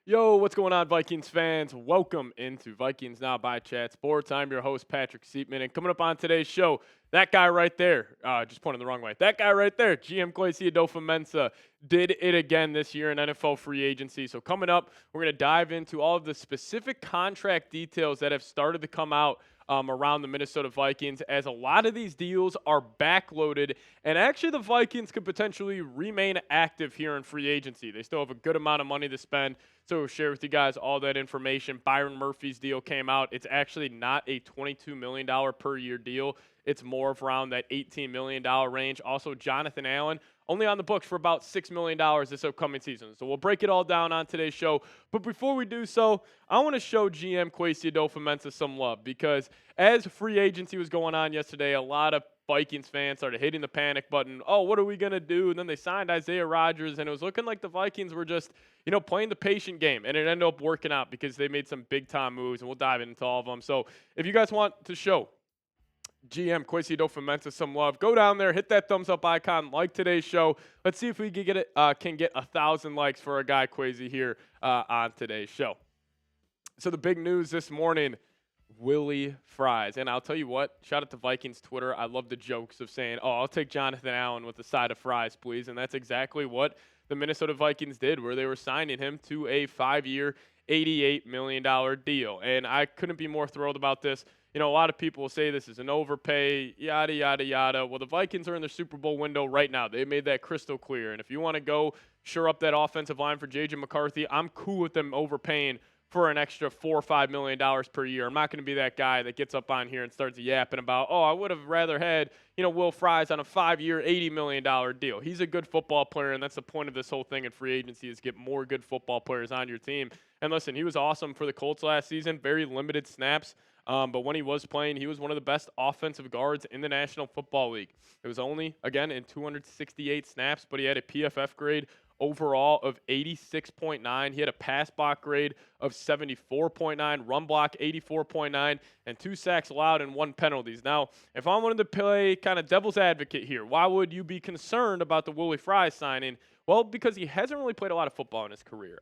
Yo, what's going on, Vikings fans? Welcome into Vikings Now by Chat Sports. I'm your host, Patrick Siepman, and coming up on today's show, that guy right there, just pointing the wrong way, that guy right there, GM Kwesi Adofo-Mensah, did it again this year in NFL free agency. So coming up, we're going to dive into all of the specific contract details that have started to come out around the Minnesota Vikings, as a lot of these deals are backloaded, and actually the Vikings could potentially remain active here in free agency. They still have a good amount of money to spend, so we'll share with you guys all that information. Byron Murphy's deal came out. It's actually not a $22 million per year deal. It's more of around that $18 million range. Also, Jonathan Allen, only on the books for about $6 million this upcoming season. So we'll break it all down on today's show. But before we do so, I want to show GM Kwesi Adofo-Mensah some love, because as free agency was going on yesterday, a lot of Vikings fans started hitting the panic button. Oh, what are we going to do? And then they signed Isaiah Rodgers, and it was looking like the Vikings were just, playing the patient game. And it ended up working out because they made some big-time moves, and we'll dive into all of them. So if you guys want to show GM Kwesi Adofo-Mensah some love, go down there, hit that thumbs up icon, like today's show. Let's see if we can get 1,000 likes for our guy Kwesi here on today's show. So the big news this morning, Willie Fries. And I'll tell you what, shout out to Vikings Twitter. I love the jokes of saying, oh, I'll take Jonathan Allen with a side of fries, please. And that's exactly what the Minnesota Vikings did, where they were signing him to a 5-year, $88 million deal. And I couldn't be more thrilled about this. A lot of people will say this is an overpay, yada, yada, yada. Well, the Vikings are in their Super Bowl window right now. They made that crystal clear. And if you want to go shore up that offensive line for J.J. McCarthy, I'm cool with them overpaying for an extra $4 or $5 million per year. I'm not going to be that guy that gets up on here and starts yapping about, oh, I would have rather had, Will Fries on a 5-year, $80 million deal. He's a good football player, and that's the point of this whole thing in free agency, is get more good football players on your team. And listen, he was awesome for the Colts last season, very limited snaps. But when he was playing, he was one of the best offensive guards in the National Football League. It was only, again, in 268 snaps, but he had a PFF grade overall of 86.9. He had a pass block grade of 74.9, run block 84.9, and 2 sacks allowed and 1 penalties. Now, if I wanted to play kind of devil's advocate here, why would you be concerned about the Willie Fries signing? Well, because he hasn't really played a lot of football in his career.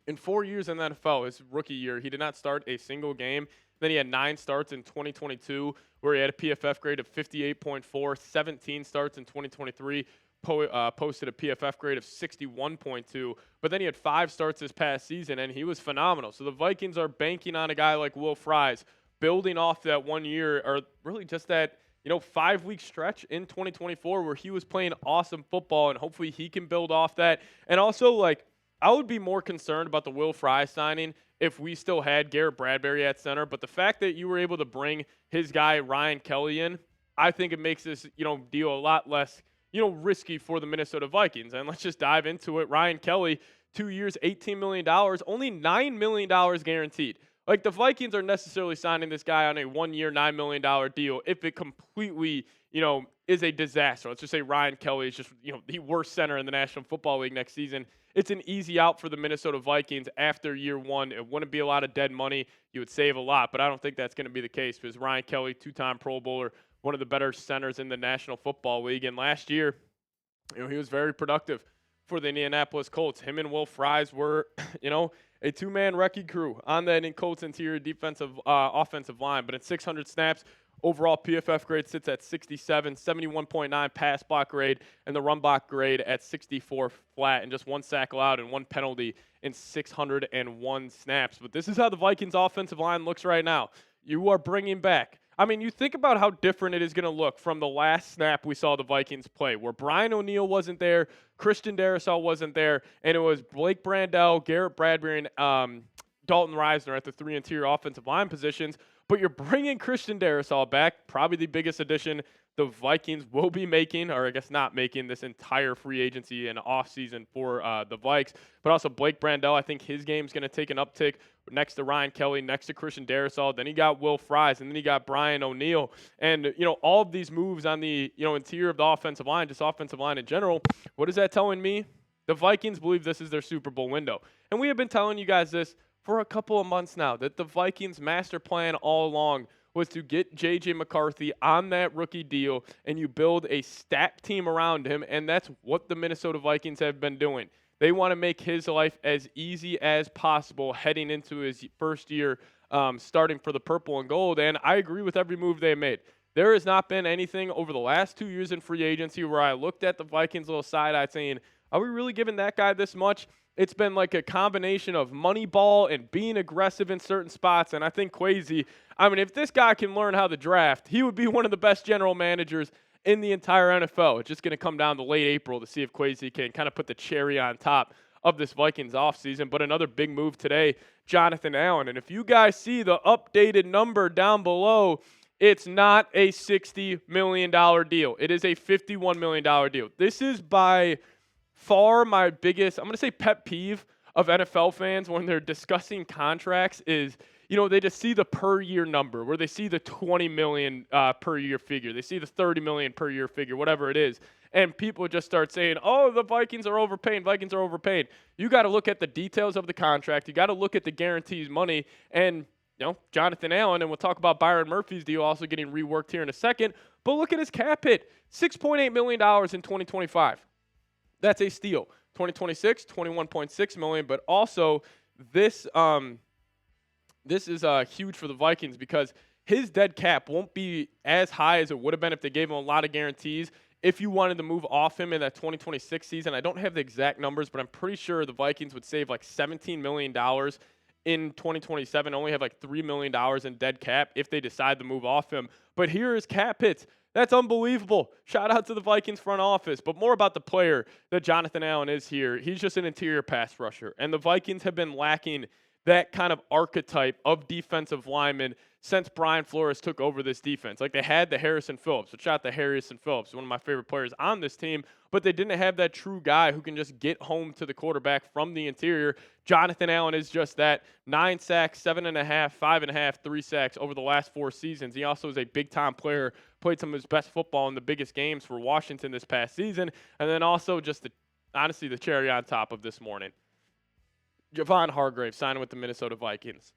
In 4 years in the NFL, his rookie year, he did not start a single game. Then he had 9 starts in 2022, where he had a PFF grade of 58.4, 17 starts in 2023, posted a PFF grade of 61.2, but then he had 5 starts this past season, and he was phenomenal. So the Vikings are banking on a guy like Will Fries, building off that 1 year, or really just that 5-week stretch in 2024 where he was playing awesome football, and hopefully he can build off that. And also, I would be more concerned about the Will Fries signing if we still had Garrett Bradbury at center. But the fact that you were able to bring his guy Ryan Kelly in, I think it makes this deal a lot less risky for the Minnesota Vikings. And let's just dive into it. Ryan Kelly, 2 years, $18 million, only $9 million guaranteed. The Vikings are necessarily signing this guy on a 1-year, $9 million deal if it completely, is a disaster. Let's just say Ryan Kelly is just, the worst center in the National Football League next season. It's an easy out for the Minnesota Vikings after year 1. It wouldn't be a lot of dead money. You would save a lot, but I don't think that's going to be the case, because Ryan Kelly, 2-time Pro Bowler, one of the better centers in the National Football League. And last year, he was very productive for the Indianapolis Colts. Him and Will Fries were, a 2-man wrecking crew on that in Colts interior offensive line. But in 600 snaps, overall PFF grade sits at 67, 71.9 pass block grade, and the run block grade at 64 flat, and just 1 sack allowed and 1 penalty in 601 snaps. But this is how the Vikings offensive line looks right now. You are bringing back, you think about how different it is going to look from the last snap we saw the Vikings play, where Brian O'Neill wasn't there, Christian Darrisaw wasn't there, and it was Blake Brandel, Garrett Bradbury, and Dalton Risner at the 3 interior offensive line positions. But you're bringing Christian Darrisaw back, probably the biggest addition the Vikings will be making, or I guess not making, this entire free agency and offseason for the Vikes. But also Blake Brandel, I think his game's going to take an uptick next to Ryan Kelly, next to Christian Darrisaw. Then he got Will Fries, and then he got Brian O'Neill. And, all of these moves on the, interior of the offensive line, just offensive line in general, what is that telling me? The Vikings believe this is their Super Bowl window. And we have been telling you guys this for a couple of months now, that the Vikings' master plan all along was to get J.J. McCarthy on that rookie deal, and you build a stacked team around him, and that's what the Minnesota Vikings have been doing. They want to make his life as easy as possible heading into his first year starting for the purple and gold. And I agree with every move they made. There has not been anything over the last 2 years in free agency where I looked at the Vikings little side-eye saying, are we really giving that guy this much? It's been like a combination of money ball and being aggressive in certain spots. And I think Kwesi, I mean, if this guy can learn how to draft, he would be one of the best general managers in the entire NFL. It's just going to come down to late April to see if Kwesi can kind of put the cherry on top of this Vikings offseason. But another big move today, Jonathan Allen. And if you guys see the updated number down below, it's not a $60 million deal. It is a $51 million deal. This is by far my biggest, I'm going to say pet peeve of NFL fans when they're discussing contracts is, you know, they just see the per year number where they see the 20 million per year figure. They see the 30 million per year figure, whatever it is. And people just start saying, oh, the Vikings are overpaying. Vikings are overpaying. You got to look at the details of the contract. You got to look at the guarantees money. And, you know, Jonathan Allen, and we'll talk about Byron Murphy's deal also getting reworked here in a second. But look at his cap hit, $6.8 million in 2025. That's a steal. 2026, $21.6 million. But also, this is huge for the Vikings because his dead cap won't be as high as it would have been if they gave him a lot of guarantees. If you wanted to move off him in that 2026 season, I don't have the exact numbers, but I'm pretty sure the Vikings would save like $17 million in 2027, only have like $3 million in dead cap if they decide to move off him. But here is cap hits. That's unbelievable. Shout out to the Vikings front office. But more about the player that Jonathan Allen is here. He's just an interior pass rusher. And the Vikings have been lacking that kind of archetype of defensive lineman since Brian Flores took over this defense. Like, they had the Harrison Phillips. So shout out to Harrison Phillips, one of my favorite players on this team, but they didn't have that true guy who can just get home to the quarterback from the interior. Jonathan Allen is just that. 9 sacks, 7.5, 5.5, 3 sacks over the last 4 seasons. He also is a big-time player, played some of his best football in the biggest games for Washington this past season, and then also just, honestly, the cherry on top of this morning. Javon Hargrave signing with the Minnesota Vikings.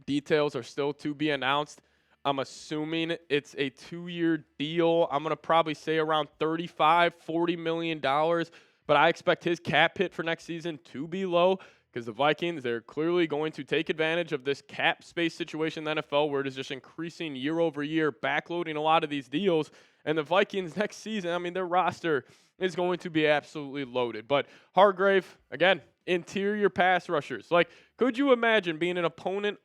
Details are still to be announced. I'm assuming it's a 2-year deal. I'm going to probably say around $35, $40 million. But I expect his cap hit for next season to be low because the Vikings, they're clearly going to take advantage of this cap space situation in the NFL where it is just increasing year over year, backloading a lot of these deals. And the Vikings next season, I mean, their roster is going to be absolutely loaded. But Hargrave, again, interior pass rushers. Like, could you imagine being an opponent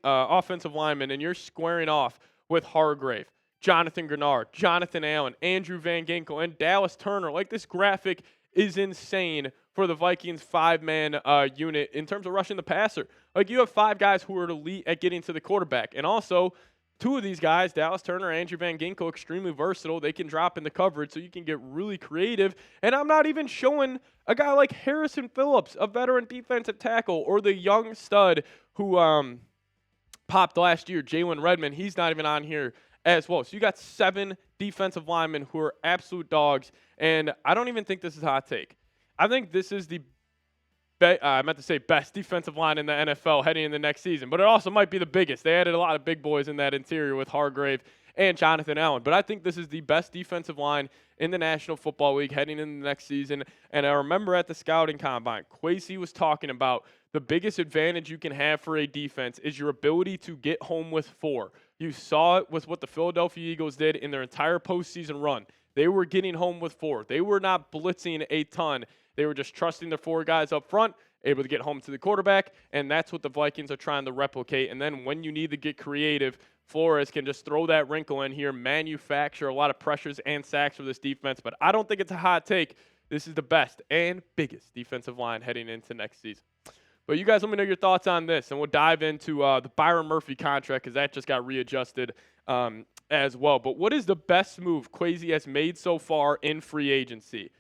offensive lineman and you're squaring off with Hargrave, Jonathan Greenard, Jonathan Allen, Andrew Van Ginkel, and Dallas Turner? Like, this graphic is insane for the Vikings 5-man unit in terms of rushing the passer. Like, you have 5 guys who are elite at getting to the quarterback. And also, 2 of these guys, Dallas Turner, Andrew Van Ginkel, extremely versatile. They can drop in the coverage, so you can get really creative. And I'm not even showing a guy like Harrison Phillips, a veteran defensive tackle, or the young stud who popped last year, Jalen Redmond. He's not even on here as well. So you got 7 defensive linemen who are absolute dogs. And I don't even think this is a hot take. I think this is the best defensive line in the NFL heading in the next season, but it also might be the biggest. They added a lot of big boys in that interior with Hargrave and Jonathan Allen, but I think this is the best defensive line in the National Football League heading in the next season. And I remember at the scouting combine, Kwesi was talking about the biggest advantage you can have for a defense is your ability to get home with 4. You saw it with what the Philadelphia Eagles did in their entire postseason run. They were getting home with 4. They were not blitzing a ton. They were just trusting their 4 guys up front, able to get home to the quarterback, and that's what the Vikings are trying to replicate. And then when you need to get creative, Flores can just throw that wrinkle in here, manufacture a lot of pressures and sacks for this defense. But I don't think it's a hot take. This is the best and biggest defensive line heading into next season. But you guys let me know your thoughts on this, and we'll dive into the Byron Murphy contract because that just got readjusted as well. But what is the best move Kwesi has made so far in free agency?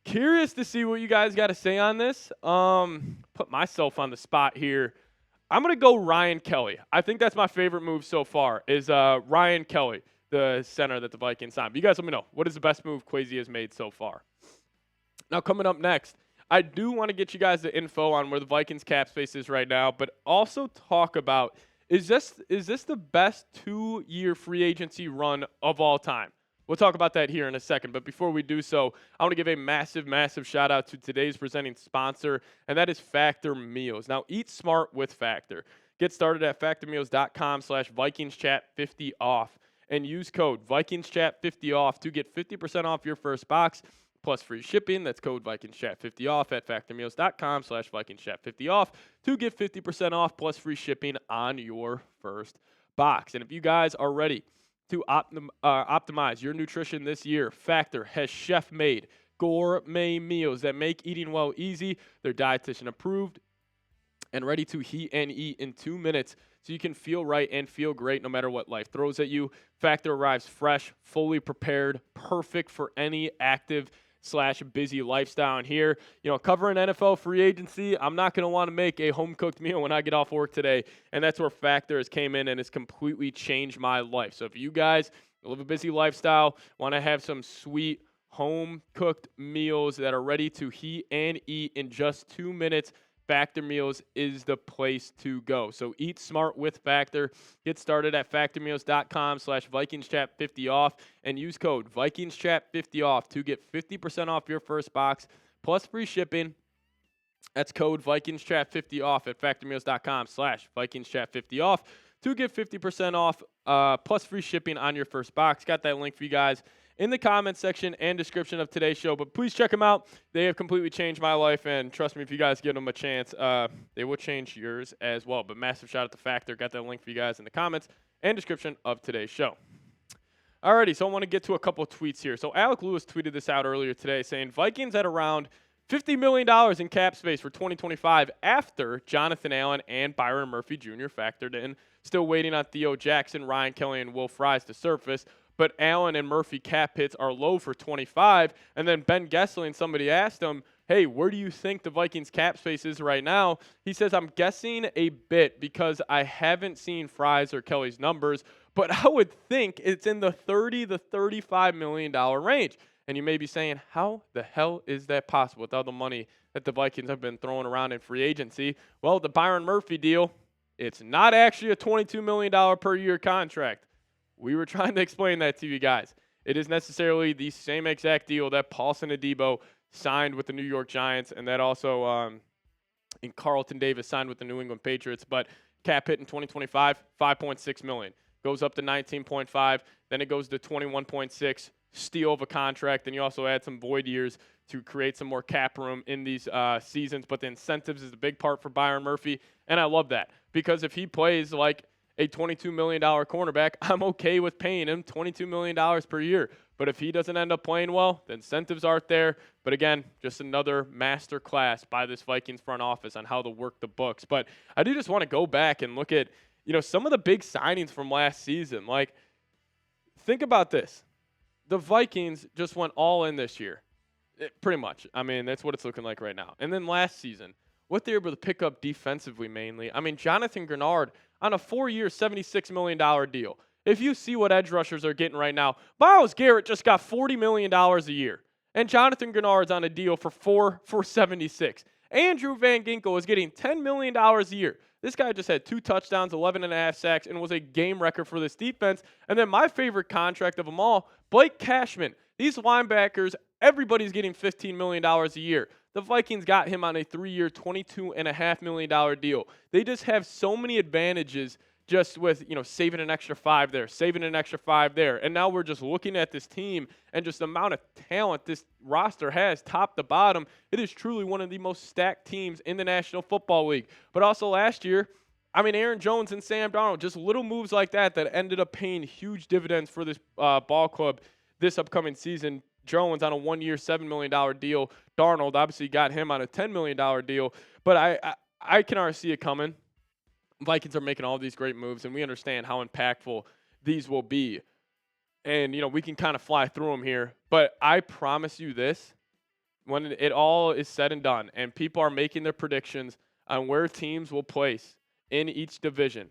Curious to see what you guys got to say on this. Put myself on the spot here. I'm going to go Ryan Kelly. I think that's my favorite move so far is Ryan Kelly, the center that the Vikings signed. But you guys let me know. What is the best move Kwesi has made so far? Now, coming up next, I do want to get you guys the info on where the Vikings cap space is right now, but also talk about, is this the best 2-year free agency run of all time? We'll talk about that here in a second. But before we do so, I want to give a massive, massive shout out to today's presenting sponsor, and that is Factor Meals. Now, eat smart with Factor. Get started at factormeals.com/VikingsChat50 off and use code VikingsChat50 off to get 50% off your first box plus free shipping. That's code VikingsChat50 off at factormeals.com/VikingsChat50 off to get 50% off plus free shipping on your first box. And if you guys are ready to optimize your nutrition this year, Factor has chef-made gourmet meals that make eating well easy. They're dietitian approved and ready to heat and eat in 2 minutes so you can feel right and feel great no matter what life throws at you. Factor arrives fresh, fully prepared, perfect for any active/busy lifestyle. And here, covering NFL free agency, I'm not going to want to make a home-cooked meal when I get off work today, and that's where Factor has came in and has completely changed my life. So if you guys live a busy lifestyle, want to have some sweet home-cooked meals that are ready to heat and eat in just 2 minutes, Factor Meals is the place to go. So eat smart with Factor. Get started at factormeals.com/VikingsChat50 off and use code VikingsChat50 off to get 50% off your first box plus free shipping. That's code VikingsChat50 off at factormeals.com/VikingsChat50 off to get 50% off plus free shipping on your first box. Got that link for you guys in the comment section and description of today's show. But please check them out. They have completely changed my life, and trust me, if you guys give them a chance, they will change yours as well. But massive shout out to Factor. Got that link for you guys in the comments and description of today's show. Alrighty, so I want to get to a couple of tweets here. So Alec Lewis tweeted this out earlier today saying Vikings at around $50 million in cap space for 2025 after Jonathan Allen and Byron Murphy Jr. factored in. Still waiting on Theo Jackson, Ryan Kelly, and Will Fries to surface. But Allen and Murphy cap hits are low for 25. And then Ben Gessling, somebody asked him, hey, where do you think the Vikings cap space is right now? He says, I'm guessing a bit because I haven't seen Fries or Kelly's numbers, but I would think it's in the $30 to $35 million range. And you may be saying, how the hell is that possible with all the money that the Vikings have been throwing around in free agency? Well, the Byron Murphy deal, it's not actually a $22 million per year contract. We were trying to explain that to you guys. It is necessarily the same exact deal that Paulson Adebo signed with the New York Giants, and that also in Carlton Davis signed with the New England Patriots. But cap hit in 2025, $5.6 million. Goes up to 19.5, then it goes to 21.6, steal of a contract. Then you also add some void years to create some more cap room in these seasons. But the incentives is a big part for Byron Murphy, and I love that because if he plays like a $22 million cornerback, I'm okay with paying him $22 million per year. But if he doesn't end up playing well, the incentives aren't there. But again, just another master class by this Vikings front office on how to work the books. But I do just want to go back and look at, some of the big signings from last season. Like, think about this. The Vikings just went all in this year. Pretty much. I mean, that's what it's looking like right now. And then last season, what they were able to pick up defensively mainly. I mean, Jonathan Greenard on a 4-year, $76 million deal. If you see what edge rushers are getting right now, Myles Garrett just got $40 million a year. And Jonathan Greenard's on a deal for $76. Andrew Van Ginkel is getting $10 million a year. This guy just had 2 touchdowns, 11.5 sacks, and was a game record for this defense. And then my favorite contract of them all, Blake Cashman. These linebackers, everybody's getting $15 million a year. The Vikings got him on a 3-year, $22.5 million deal. They just have so many advantages just with, saving an extra 5 there, saving an extra 5 there. And now we're just looking at this team and just the amount of talent this roster has top to bottom. It is truly one of the most stacked teams in the National Football League. But also last year, Aaron Jones and Sam Darnold, just little moves like that ended up paying huge dividends for this ball club this upcoming season. Jones on a 1-year, $7 million deal. Darnold obviously got him on a $10 million deal. But I can already see it coming. Vikings are making all these great moves, and we understand how impactful these will be. And, we can kind of fly through them here. But I promise you this, when it all is said and done, and people are making their predictions on where teams will place in each division,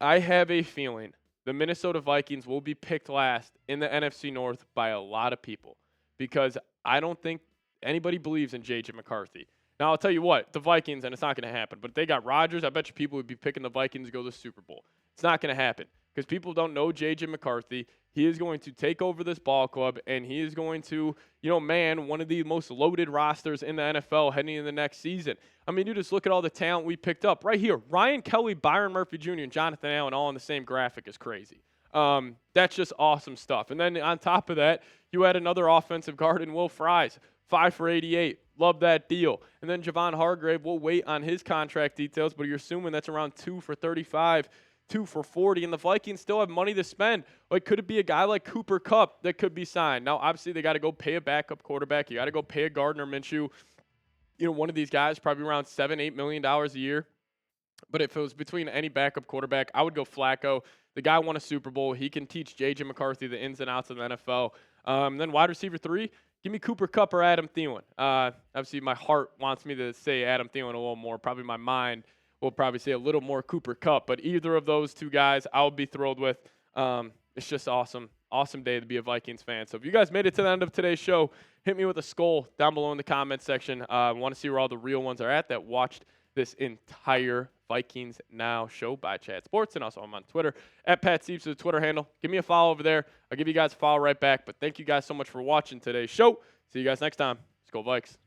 I have a feeling the Minnesota Vikings will be picked last in the NFC North by a lot of people. Because I don't think anybody believes in J.J. McCarthy. Now, I'll tell you what, the Vikings, and it's not going to happen, but if they got Rodgers, I bet you people would be picking the Vikings to go to the Super Bowl. It's not going to happen because people don't know J.J. McCarthy. he is going to take over this ball club, and he is going to, man, one of the most loaded rosters in the NFL heading into the next season. I mean, you just look at all the talent we picked up right here. Ryan Kelly, Byron Murphy Jr., and Jonathan Allen all in the same graphic is crazy. That's just awesome stuff. And then on top of that, you had another offensive guard in Will Fries, 5 for 88. Love that deal. And then Javon Hargrave, we'll wait on his contract details, but you're assuming that's around 2 for 35, 2 for 40, and the Vikings still have money to spend. Like, could it be a guy like Cooper Kupp that could be signed? Now, obviously, they got to go pay a backup quarterback. You got to go pay a Gardner Minshew. One of these guys probably around $7-8 million a year. But if it was between any backup quarterback, I would go Flacco. The guy won a Super Bowl. He can teach J.J. McCarthy the ins and outs of the NFL. Then wide receiver 3, give me Cooper Kupp or Adam Thielen. Obviously, my heart wants me to say Adam Thielen a little more. Probably my mind will probably say a little more Cooper Kupp. But either of those two guys, I would be thrilled with. It's just awesome. Awesome day to be a Vikings fan. So if you guys made it to the end of today's show, hit me with a skull down below in the comment section. I want to see where all the real ones are at that watched this entire Vikings Now show by Chad Sports. And also I'm on Twitter at Pat Sieps, the Twitter handle. Give me a follow over there. I'll give you guys a follow right back. But thank you guys so much for watching today's show. See you guys next time. Let's go Vikes.